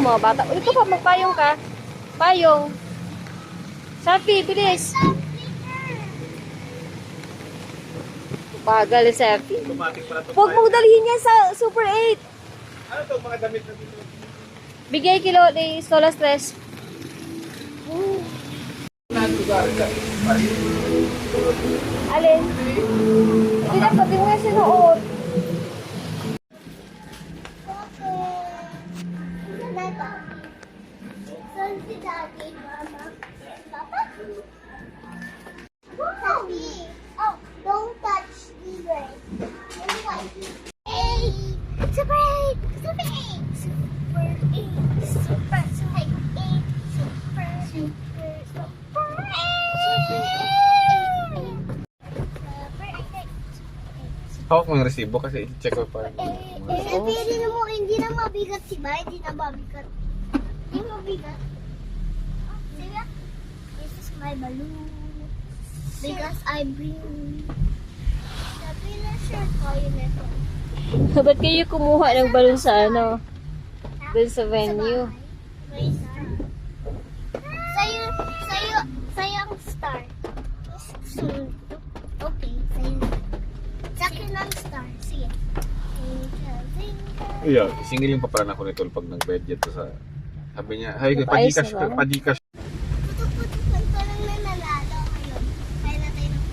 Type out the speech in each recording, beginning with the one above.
mo, bata. Ikaw pa, magpayong ka. Payong. Safi, bilis. Bagal, Safi. Automatic pala ito. Huwag mong dalhin yan sa Super 8. Ano ito, mga damit na dito? Bigay kilo ni Stola Stress. Alin? Hindi na pati mo yung sinuot. Si Daddy, Mama, Papa. Daddy. Oh, don't touch the bread. Hey, Super 8, Super 8, Super 8, Super 8, Super 8. Hawak mo yung resibo kasi check ko pa. Sabihin mo, hindi na mabigat si Bay, hindi na mabigat. Hindi mabigat. Sige, this is my balloon. Because I bring... Sabi na shirt ko yun ito. Ba't kayo kumuha ng balon sa ano? Doon sa venue. May star. Sa'yo ang star. Okay, sa'yo. Sa akin ang star. Sige. Yeah, singilin pa pala na ako nito pag nag-budget to sa... Sabi niya, hay, Ayos pa-Gcash, naman. pa-Gcash. Putok-putok lang parang nanalalo ngayon. Kaya na tayo ng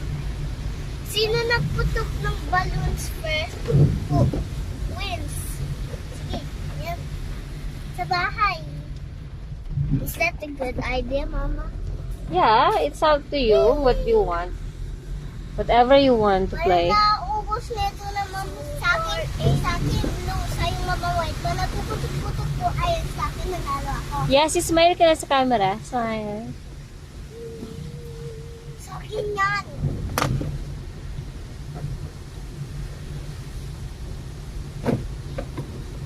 Sino nagputok ng balloons first? Who wins? Sige, yan. Sa bahay. Is that a good idea, Mama? Yeah, it's up to you what you want. Whatever you want to play. Parang naubos nito na Mama. Sa akin, blue. Sa'yo Mama white. Kung natuputok-putok ko, ayun sa akin, nanalo ako. Yes, smile ka na sa camera. Smile. Sa akin yan.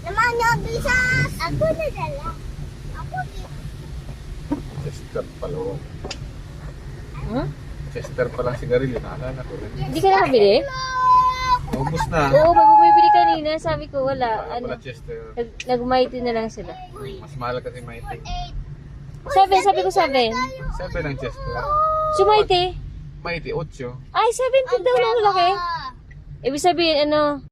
Naman yung bisas! Ako nadala. Ako dito. Chester pala. Oh. Hmm? Chester palang sigarilyo. Naalala ko rin. Hindi ka nakabili? Ubus na. Oo, may bumibili kanina. Sabi ko, wala. Wala Ano, Chester. nag-mighty na lang sila. Mas mahal kasi Mighty. 7, sabi ko 7. 7 ang Chester. So, mighty? Mighty, 8. Ay, 17 daw lang laki. Ibig sabihin, ano,